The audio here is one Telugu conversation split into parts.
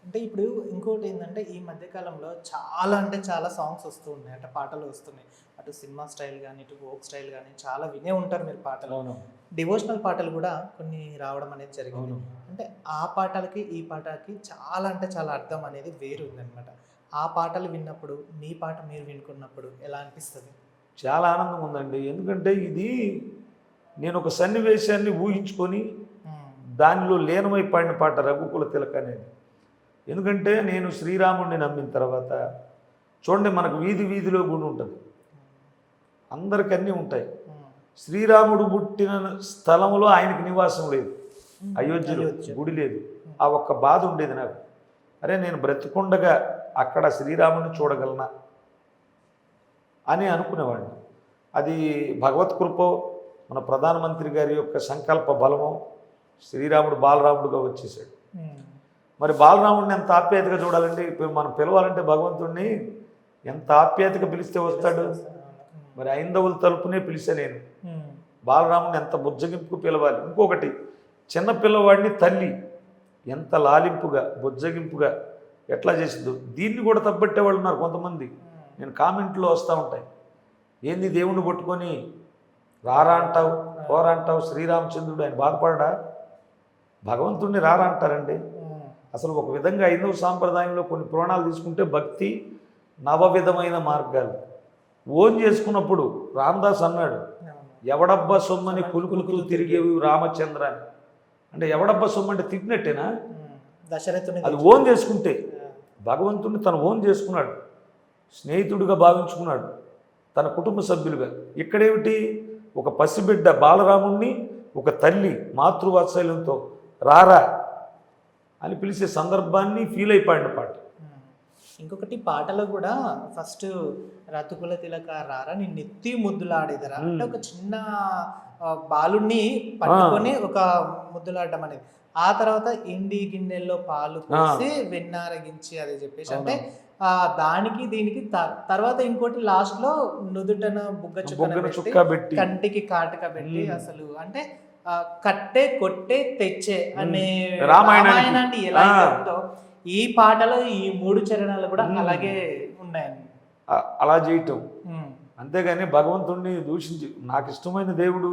అంటే ఇప్పుడు ఇంకోటి ఏంటంటే ఈ మధ్య కాలంలో చాలా అంటే చాలా సాంగ్స్ వస్తూ ఉన్నాయి. అంటే పాటలు వస్తున్నాయి. అటు సినిమా స్టైల్ గాని, ఇటు ఫోక్ స్టైల్ గాని చాలా వినే ఉంటారు మీరు పాటలు. అవును. డివోషనల్ పాటలు గూడా కొన్ని రావడం అనేది జరిగింది. అవును. అంటే ఆ పాటలకి, ఈ పాటకి చాలా అంటే చాలా అర్థం అనేది వేరుందనమాట. ఆ పాటలు విన్నప్పుడు, మీ పాట మీరు వినుకున్నప్పుడు ఎలా అనిపిస్తది? చాలా ఆనందంగా ఉందండి. ఎందుకంటే ఇది నేను ఒక సన్నివేశాన్ని ఊహించుకొని హ్మ్. దానిలో లీనమై పాడిన పాట 'రఘుకుల తిలక్' అనేది. ఎందుకంటే నేను శ్రీరాముడిని నమ్మిన తర్వాత చూడండి, మనకు వీధి వీధిలో గుడి ఉంటుంది. అందరికి అన్నీ ఉంటాయి. హ్మ్. శ్రీరాముడు పుట్టిన స్థలంలో ఆయనకి నివాసం లేదు. హ్మ్. అయోధ్యలో అయోధ్య. గుడి లేదు. ఆ ఒక్క బాధ ఉండేది నాకు. అరే, నేను బ్రతికుండగా అక్కడ శ్రీరాముని చూడగలనా అని అనుకునేవాడిని. అది భగవత్ కృపో, మన ప్రధానమంత్రి గారి యొక్క సంకల్ప బలమో శ్రీరాముడు బాలరాముడుగా వచ్చేసాడు. హ్మ్. మరి బాలరాముడిని ఎంత ఆప్యాయతగా చూడాలండి. ఇప్పుడు మనం పిలవాలంటే భగవంతుడిని ఎంత ఆప్యాయతగా పిలిస్తే వస్తాడు. మరి ఐందవుల తలుపునే పిలిచా నేను. హ్మ్. బాలరాముడిని ఎంత బుజ్జగింపుకు పిలవాలి. ఇంకొకటి, చిన్న పిల్లవాడిని తల్లి ఎంత లాలింపుగా బుజ్జగింపుగా ఎట్లా చేసిందో దీన్ని కూడా తప్పట్టే వాళ్ళు ఉన్నారు కొంతమంది. నేను కామెంట్లో వస్తూ ఉంటాయి, ఏంది దేవుణ్ణి పట్టుకొని రారా అంటావు, పోరా అంటావు, శ్రీరామచంద్రుడు ఆయన బాధపడడా? భగవంతుడిని రారా అంటారండి. అసలు ఒక విధంగా హైందవ సాంప్రదాయంలో కొన్ని పురాణాలు తీసుకుంటే భక్తి నవవిధమైన మార్గాలు ఓన్ చేసుకున్నప్పుడు రామదాస్ అన్నాడు, ఎవడబ్బా సొమ్మని కులుకులుకు తిరిగేవి రామచంద్ర అని. అంటే ఎవడబ్బా సొమ్ము అంటే తిట్టినట్టేనా? దశరథుని అది ఓన్ చేసుకుంటే భగవంతుడిని తను ఓన్ చేసుకున్నాడు, స్నేహితుడిగా భావించుకున్నాడు, తన కుటుంబ సభ్యులుగా. ఇక్కడేమిటి, ఒక పసిబిడ్డ బాలరాముణ్ణి ఒక తల్లి మాతృవాత్సల్యంతో రారా అని పిలిచే సందర్భాన్ని ఫీల్ అయిపోయిన పాట. ఇంకొకటి పాటలో కూడా ఫస్ట్ రతుకుల తిలక రారా నీ నెత్తి ముద్దులాడేదరా అంటే ఒక చిన్న బాలుని పట్టుకొని ఒక ముద్దులాడడం అనేది. ఆ తర్వాత ఇండి గిన్నెల్లో పాలు పోసి వెన్నారగించి అదే చెప్పేసి అంటే దానికి దీనికి తర్వాత ఇంకోటి లాస్ట్ లో నుదుటన బుగ్గ చుక్క పెట్టి కంటికి కాటుక పెట్టి అసలు అంటే కట్టే కొట్టే తెచ్చే అనే రామాయణాన్ని ఎలా ఉందో ఈ పాటలో ఈ 3 చరణాలు కూడా అలాగే ఉన్నాయండి. అలా చేయటం అంతేగాని భగవంతుణ్ణి దూషించి, నాకు ఇష్టమైన దేవుడు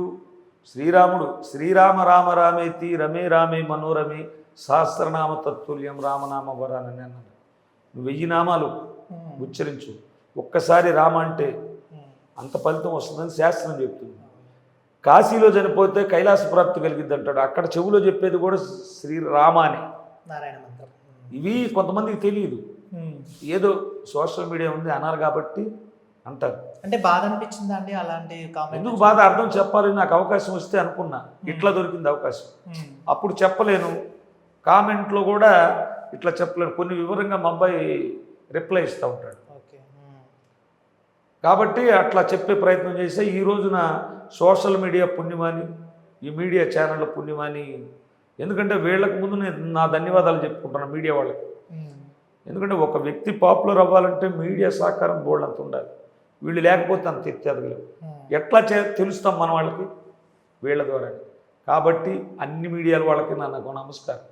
శ్రీరాముడు, శ్రీరామ రామ రామేతి రమే రామే మనోరమే సహస్రనామ తత్తుల్యం రామనామ వరానని అన్నాడు. నువ్వు 1000 నామాలు ఉచ్చరించు, ఒక్కసారి రామ అంటే అంత ఫలితం వస్తుందని శాస్త్రం చెప్తుంది. కాశీలో చనిపోతే కైలాస ప్రాప్తి కలిగిద్ది అంటాడు, అక్కడ చెవులో చెప్పేది కూడా శ్రీరామ అని. నారాయణ మంత్రం. ఇవి కొంతమందికి తెలియదు, ఏదో సోషల్ మీడియా ఉంది అన్నారు కాబట్టి అంటారు. అంటే బాధ అనిపించిందా అండి అలాంటి కామెంట్? ఎందుకు బాధ, అర్థం చెప్పాలి. నాకు అవకాశం వస్తే అనుకున్నా, ఇట్లా దొరికింది అవకాశం, అప్పుడు చెప్పలేను. కామెంట్లో కూడా ఇట్లా చెప్పలేను, కొన్ని వివరంగా మా అబ్బాయి రిప్లై ఇస్తూ ఉంటాడు. కాబట్టి అట్లా చెప్పే ప్రయత్నం చేస్తే ఈ రోజున సోషల్ మీడియా పుణ్యమాని, ఈ మీడియా ఛానళ్ళ పుణ్యమాని. ఎందుకంటే వీళ్ళకి ముందు నేను నా ధన్యవాదాలు చెప్పుకుంటున్నాను మీడియా వాళ్ళకి. ఎందుకంటే ఒక వ్యక్తి పాపులర్ అవ్వాలంటే మీడియా సహకారం బోల్డంత ఉండాలి. వీళ్ళు లేకపోతే అంత ఎత్తేదగలేవు. ఎట్లా తెలుస్తాం మన వాళ్ళకి? వీళ్ళ ద్వారా. కాబట్టి అన్ని మీడియాల వాళ్ళకి నాకు నమస్కారం.